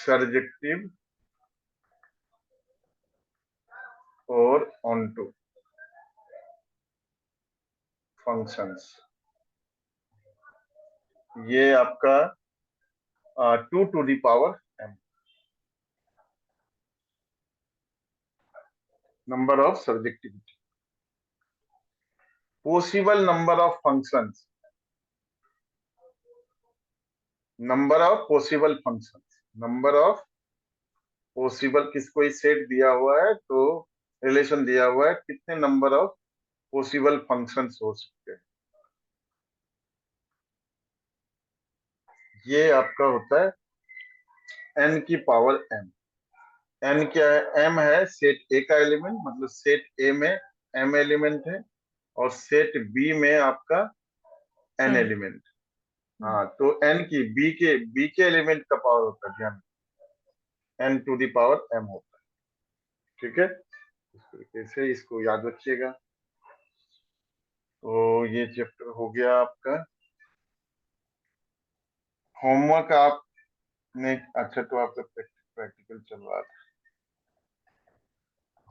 surjective और ऑन टू फंक्शंस, ये आपका 2 to the power m, number of surjectivity. Possible number of functions, number of possible functions, number of possible, किसको set दिया हुआ है तो relation दिया हुआ है, कितने नंबर ऑफ पॉसिबल फंक्शंस हो सकते हैं, ये आपका होता है n की पावर m। n क्या है, m है सेट a का एलिमेंट, मतलब सेट a में m एलिमेंट है, और सेट b में आपका n एलिमेंट। हाँ, तो n की b के एलिमेंट का पावर होता है, ध्यान, n to the power m होता है। ठीक है, इस तरीके से इसको याद रखिएगा। तो ये चैप्टर हो गया आपका। होमवर्क आपने, अच्छा तो आपका प्रैक्टिकल चल रहा था,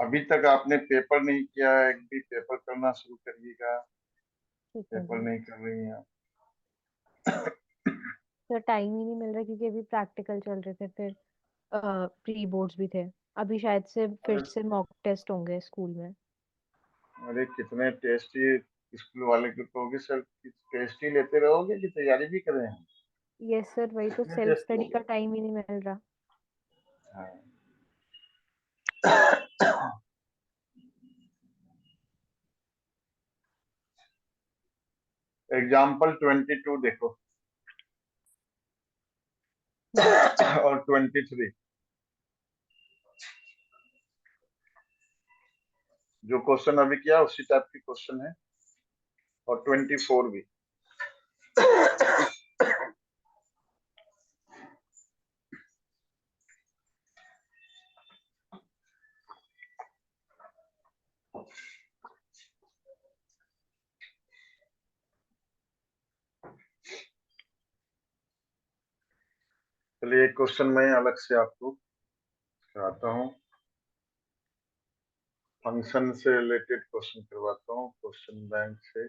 अभी तक आपने पेपर नहीं किया है, एक भी पेपर करना शुरू करिएगा।
ठीक है
पेपर
जी।
नहीं कर रही हैं आप।
सर टाइम ही नहीं मिल रहा क्योंकि अभी प्रैक्टिकल चल रहे थे, फिर प्री बोर्ड्स भी थे। अभी शायद से फिर
अरे
से मॉक टेस्ट होंगे स्कूल में।
अरे कितने टेस्ट ही स्कूल वाले को कहोगे सर, टेस्ट ही लेते रहोगे कि तैयारी भी कर रहे हैं?
यस सर, वही तो,
कितने
सेल्फ
टेस्ट हो
स्टडी का
गए?
टाइम ही नहीं मिल रहा।
हाँ। एग्जाम्पल 22 देखो और 23, जो क्वेश्चन अभी किया उसी टाइप की क्वेश्चन है, और 24 भी। चलिए एक क्वेश्चन मैं अलग से आपको कराता हूँ, फंक्शन से रिलेटेड क्वेश्चन करवाता हूँ क्वेश्चन बैंक से।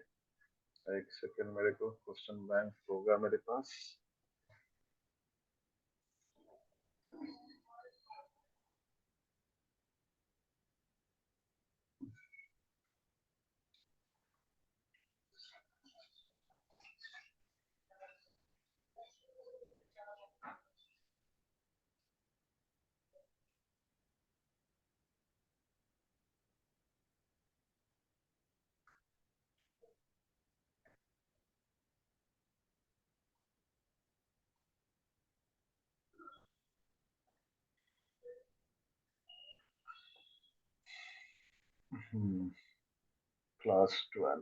एक सेकंड, मेरे को क्वेश्चन बैंक होगा मेरे पास। क्लास 12।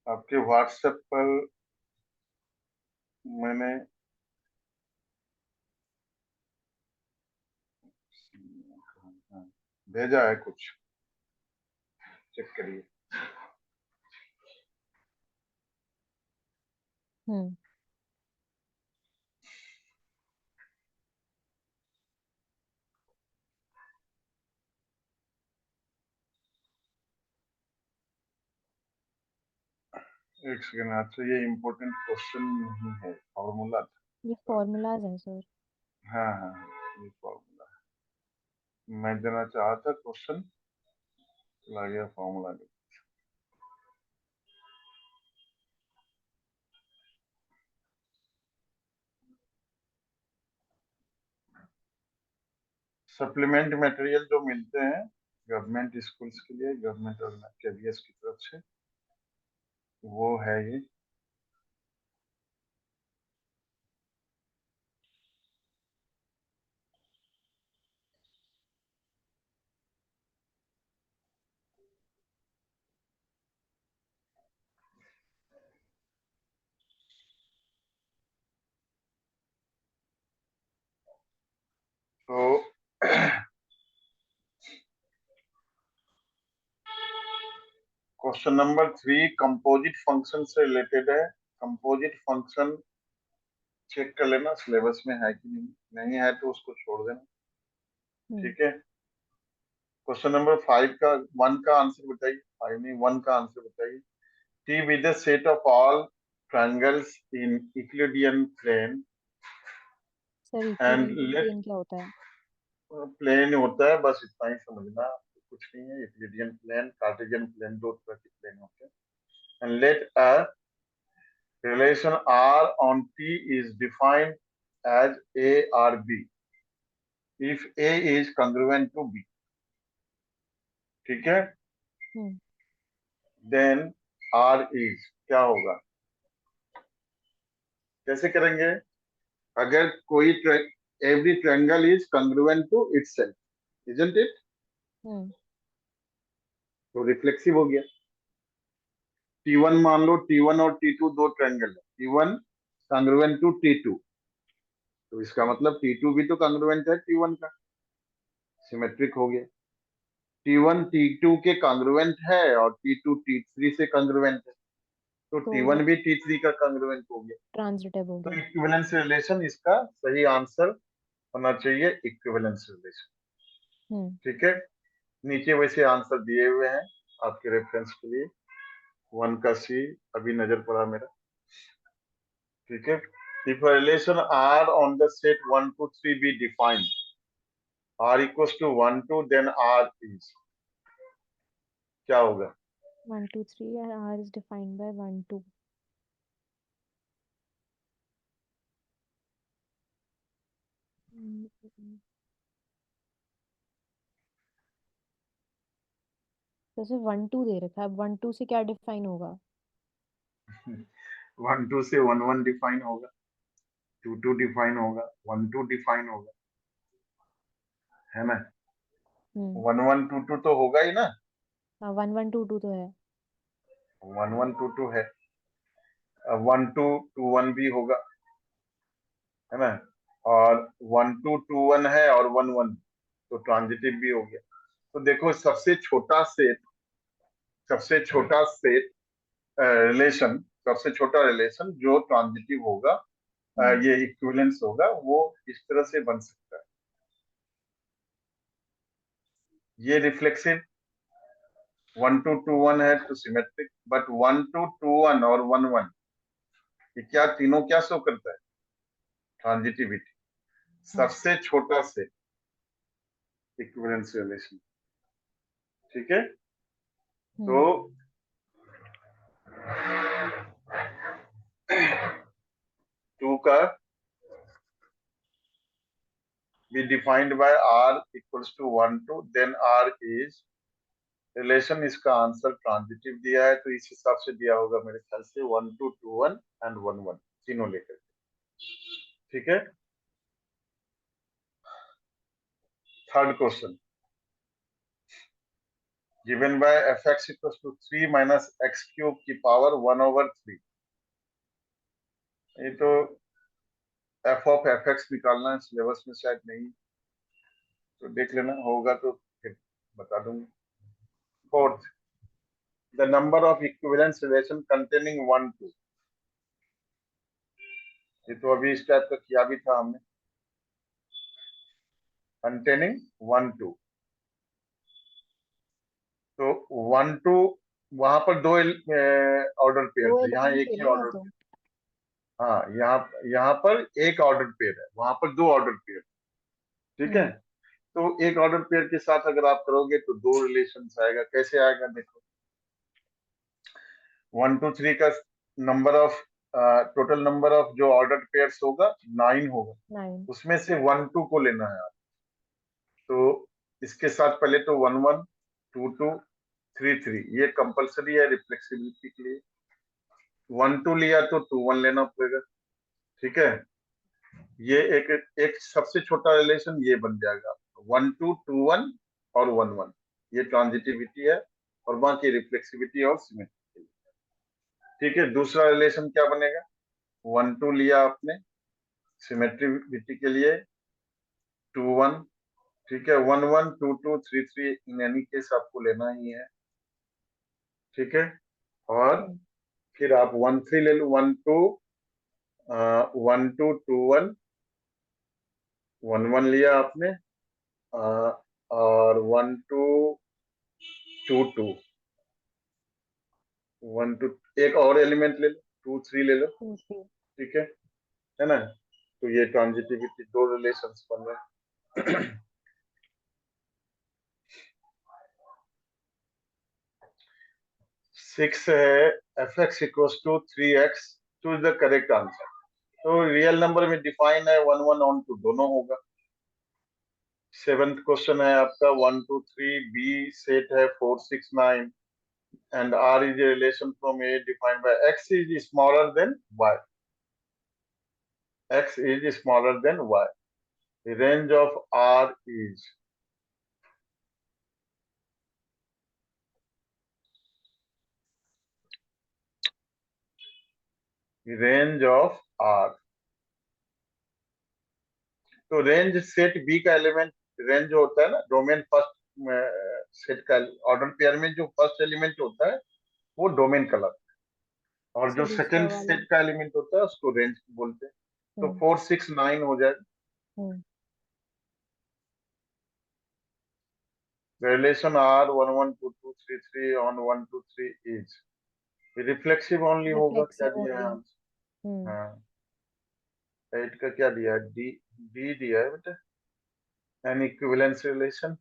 आपके व्हाट्सएप पर मैंने भेजा है कुछ, चेक करिए।
हम्म।
एक सेकेंड। अच्छा, ये इम्पोर्टेंट क्वेश्चन नहीं है, फॉर्मूला था।
ये फॉर्मूलाज हैं सर।
हाँ हाँ हाँ, ये फॉर्मूला है। मैं देना चाहा था क्वेश्चन, चला गया फॉर्मूला। सप्लीमेंट मटेरियल जो मिलते हैं गवर्नमेंट स्कूल्स के लिए, गवर्नमेंट और केवीएस की तरफ से, वो है ये। तो क्वेश्चन नंबर 3 कंपोजिट फंक्शन से रिलेटेड है। कंपोजिट फंक्शन चेक कर लेना सिलेबस में है कि नहीं, नहीं है तो उसको छोड़ देना।
हम्म।
ठीक है। क्वेश्चन नंबर 5 का 1 का आंसर बताइए। 5 नहीं, 1 का आंसर बताइए। T with the set of all triangles in Euclidean plane
sir
and
Euclidean
let
plane क्या होता है?
प्लेन होता है, बस इतना ही समझना, कुछ नहीं है। यूक्लिडियन प्लेन, कार्टेशियन प्लेन, दो तरह के प्लेन होते हैं। And let a relation R on T is defined as A or B if A is congruent to B. ठीक है।
हम्म।
देन R is क्या होगा, कैसे करेंगे? अगर कोई every triangle is congruent to itself, isn't it?
हम्म।
तो रिफ्लेक्सिव हो गया। T1 मान लो, T1 और T2 दो ट्रायंगल है, T1 congruent to T2, तो इसका मतलब T2 भी तो congruent है T1 का, सिमेट्रिक हो गया। T1 T2 के congruent है और T2 T3 से congruent है, तो
तो
T1 भी T3 का congruent हो गया।
ट्रांजिटिव हो
तो
गया।
इक्विवेलेंस रिलेशन इसका सही आंसर होना चाहिए, इक्विवेलेंस रिलेशन।
हम्म।
ठीक है। नीचे वैसे आंसर दिए हुए हैं आपके रेफरेंस के लिए। 1 का सी अभी नजर पड़ा मेरा। ठीक है। If a relation R on the set 1 to 3 be defined, R equals to 1 to, then R is क्या होगा?
1 2 3 and R is defined by 1 2। जैसे 1 2 दे रखा है, अब 1 2 से क्या डिफाइन होगा?
1 2 से 1 1 डिफाइन होगा, 2 2 डिफाइन होगा, 1 2 डिफाइन होगा, है ना?
हम्म।
1 1 2 2 तो होगा ही ना।
हाँ, 1 1 2 2 तो है।
1 1 2 2 है। 1 2 2 1 भी होगा, है ना? और 1 2 2 1 है और 1 1, तो ट्रांजिटिव भी हो गया। तो देखो, सबसे छोटा सेट रिलेशन, सबसे छोटा रिलेशन जो ट्रांजिटिव होगा,
हम्म।
ये इक्विवेलेंस होगा, वो इस तरह से बन सकता है। ये रिफ्लेक्सिव 1 2 2 1 है तो सिमेट्रिक, बट 1 2 2 1 और 1 1, ये क्या तीनों क्या शो करता है? ट्रांजिटिविटी।
हाँ।
सबसे छोटा सेट, इक्विवेलेंस रिलेशन। ठीक है। तो
हम्म।
2 का be defined by R equals to 1 2, then R is relation, इसका आंसर ट्रांजिटिव दिया है, तो इस हिसाब से दिया होगा मेरे ख्याल से 1 2 2 1 एंड 1 1 तीनों लेकर। ठीक है। Third question, given by fx equals to 3 minus x cube की पावर 1/3। ये तो f ऑफ fx निकालना है, सिलेबस में शायद नहीं, तो देख लेना, होगा तो फिर बता दूंगा। Fourth, the number of equivalence relation containing 1 2। ये तो अभी इस टाइप का किया भी था हमने, कंटेनिंग 1 2। तो 1 2 वहां पर दो ऑर्डर पेयर
दो
थे, यहाँ
एलिमेंट
एक
थे
ही
ना यहाँ
ऑर्डर
तो।
पेयर। हाँ, यहाँ पर एक ऑर्डर पेयर है, वहां पर दो ऑर्डर पेयर। ठीक है,
हम्म
तो एक ऑर्डर पेयर के साथ अगर आप करोगे तो दो रिलेशन आएगा। कैसे आएगा देखो, 1 2 3 का number of, total number of जो ऑर्डर पेयर्स होगा 9 होगा,
9।
उसमें से 1 2 को लेना है आप। तो इसके साथ पहले तो 1 1 2 2 3 3 ये कंपलसरी है रिफ्लेक्सिबिलिटी के लिए। 1 2 लिया तो 2 1 लेना पड़ेगा। ठीक है, ये एक एक सबसे छोटा रिलेशन ये बन जाएगा, 1 2 2 1 और 1 1। ये ट्रांजिटिविटी है, और बाकी रिफ्लेक्सिविटी और सिमेट्री। ठीक है, दूसरा रिलेशन क्या बनेगा, 1 2 लिया आपने सिमेट्रिविटी के लिए, 2 1। ठीक है, 1 1 2 2 3 3 इन एनी केस आपको लेना ही है। ठीक है, और
हम्म
फिर आप 1 3 ले लो, 1 2 1 2 2 1 1 1 लिया आपने, और 1 2 2 2 1 2 एक और एलिमेंट ले लो, 2 3 ले लो।
जी।
ठीक है ना, तो ये ट्रांजिटिविटी दो रिलेशंस बन रहे हैं। 6 है, F x equals to 3x, choose the correct answer. तो रियल नंबर में डिफाइन है 1 1 ऑन टू दोनों होगा। 7th क्वेश्चन है आपका 1 2 3 बी सेट है 4 6 9 and R is a relation from A defined by X is smaller than Y. X is smaller than Y. The range of R is, the range of R। तो range set B का element, range जो होता है ना, domain first set का order pair में जो first element होता है वो डोमेन कहलाता है, और
से
जो
दूसरा
सेकंड
वाला।
सेट का एलिमेंट होता है उसको रेंज बोलते हैं। तो
हम्म
4 6 9 हो जाएगा।
हम्म
relation R 1 1 2 2 3 3 on 1 2 3 is reflexive only होगा। क्या
रिफ्लेक्सिव
दिया है
ओनली।
आंसर? हाँ, 8 का क्या दिया है, डी, डी दिया है बेटा, एन इक्विवेलेंस रिलेशन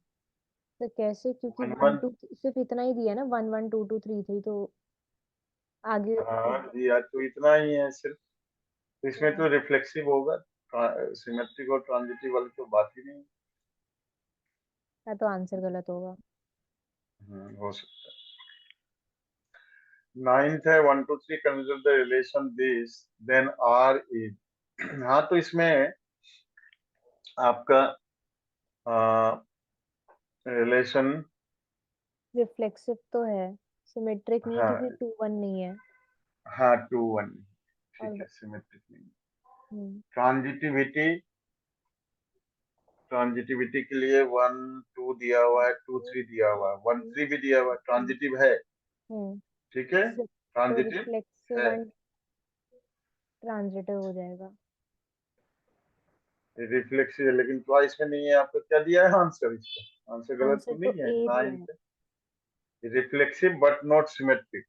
तो कैसे, क्योंकि
1
वन
1।
टू सिर्फ इतना ही दिया ना, 1 1 2 2 3 3, तो आगे
हाँ दिया तो इतना ही है सिर्फ, तो इसमें तो रिफ्लेक्सिव होगा, सिमेट्रिक और ट्रांजिटिव वाली तो बात ही नहीं।
या तो आंसर गलत होगा।
हो सकता है। 9th है 1 2 3 consider the relation this then R is. हाँ, तो इसमें आपका रिलेशन,
रिफ्लेक्सिव तो है, सिमेट्रिक नहीं है क्योंकि
हाँ
2 1 नहीं है।
हाँ 2 1, ठीक
और
है, सिमेट्रिक नहीं।
हम्म
ट्रांजिटिविटी, ट्रांजिटिविटी के लिए 1 2 दिया हुआ है, 2 3 दिया हुआ है, 1 3 भी दिया हुआ है, ट्रांजिटिव है।
हम्म
ठीक है,
तो
ट्रांजिटिव
रिफ्लेक्सिव
है,
एंड ट्रांजिटिव हो जाएगा।
रिफ्लेक्सिव है, लेकिन ट्वाइस में नहीं है। आपको क्या दिया है आंसर, इसका आंसर गलत
आंसर
तो
तो
नहीं है,
ए दिया
9
है।
पे रिफ्लेक्सिव बट नॉट सिमेट्रिक।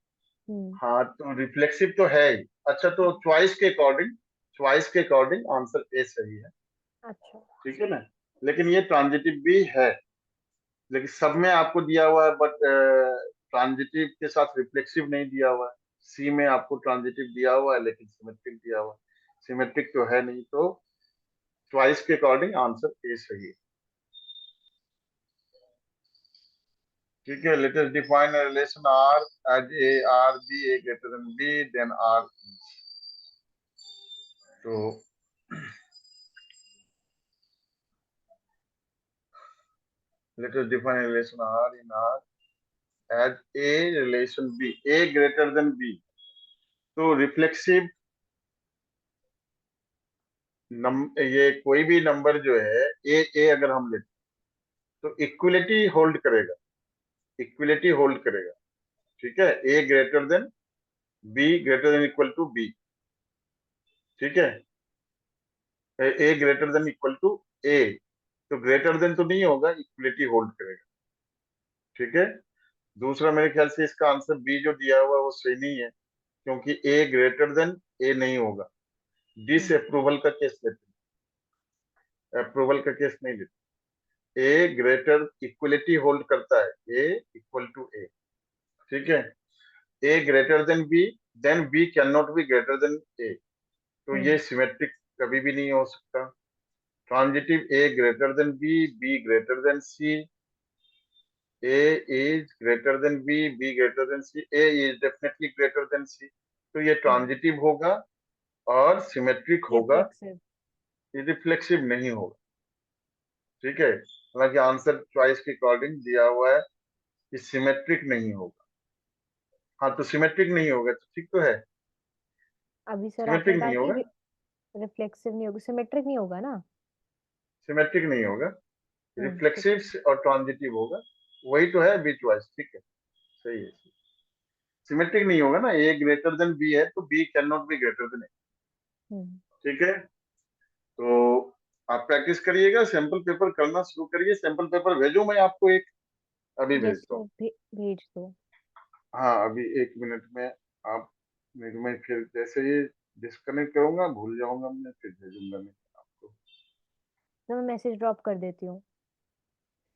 हम्म
हाँ, तो रिफ्लेक्सिव तो है ही। अच्छा, तो चॉइस के अकॉर्डिंग, चॉइस के अकॉर्डिंग आंसर ए सही है।
अच्छा।
ठीक है ना, लेकिन ये ट्रांजिटिव भी है, लेकिन सब में आपको दिया हुआ है, बट ट्रांजिटिव के साथ रिफ्लेक्सिव नहीं दिया हुआ है। सी में आपको ट्रांजिटिव दिया हुआ है लेकिन सिमेट्रिक दिया हुआ है, सिमेट्रिक तो है नहीं। तो चॉइस के अकॉर्डिंग आंसर ए सही है। ठीक है, let us define a relation R as A R B A greater than B then R. तो let us define a relation R in R as a relation B, A greater than B, तो reflexive ये कोई भी number जो है ए अगर हम लेते तो इक्विलिटी होल्ड करेगा, इक्विलिटी होल्ड करेगा। ठीक है, A greater than B greater than equal to B. ठीक है, A greater than equal to A, तो ग्रेटर देन तो नहीं होगा, इक्विलिटी होल्ड करेगा। ठीक है, दूसरा मेरे ख्याल से इसका आंसर बी जो दिया हुआ है वो सही नहीं है, क्योंकि ए ग्रेटर देन ए नहीं होगा। डिस अप्रूवल का केस लेते हैं, अप्रूवल का केस नहीं लेते। ए ग्रेटर इक्वलिटी होल्ड करता है, ए इक्वल टू ए। ठीक है, A greater than B, then B can not be greater than A, तो ये सिमेट्रिक कभी भी नहीं हो सकता। Transitive A greater than B greater than C, A is greater than B greater than C, A is definitely greater than C, तो ये transitive होगा और सिमेट्रिक होगा,
रिफ्लेक्सिव।
ये रिफ्लेक्सिव नहीं होगा। ठीक है, हालांकि आंसर चॉइस के अकॉर्डिंग दिया हुआ है कि सिमेट्रिक नहीं होगा। हाँ, तो सिमेट्रिक नहीं होगा तो ठीक तो है,
अभी सर आपने
सिमेट्रिक
कहा
नहीं
कि
होगा,
रिफ्लेक्सिव नहीं होगा, सिमेट्रिक नहीं होगा ना।
सिमेट्रिक नहीं होगा,
ठीक
रिफ्लेक्सिव
है।
और ट्रांजिटिव होगा, वही तो है बी चॉइस। ठीक है, सही है। सिमेट्रिक नहीं होगा ना, ए ग्रेटर देन बी है तो B can not be greater than A.
Hmm.
ठीक है, तो आप प्रैक्टिस करिएगा, सैंपल पेपर करना शुरू करिए। सैंपल पेपर भेजूं मैं आपको एक? अभी
यस
भेजता
सर,
हूँ।
भेज दो।
हाँ, अभी 1 मिनट में आप, मैं फिर जैसे ही डिस्कनेक्ट करूंगा भूल जाऊंगा, मैं फिर भेजूंगा मैं आपको।
तो मैं मैसेज ड्रॉप कर देती हूँ।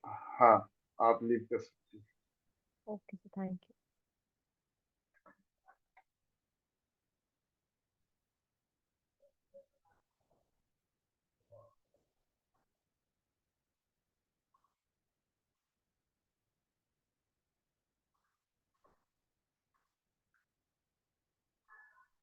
हाँ, आप लीव कर सकते हैं।
Okay sir, thank you.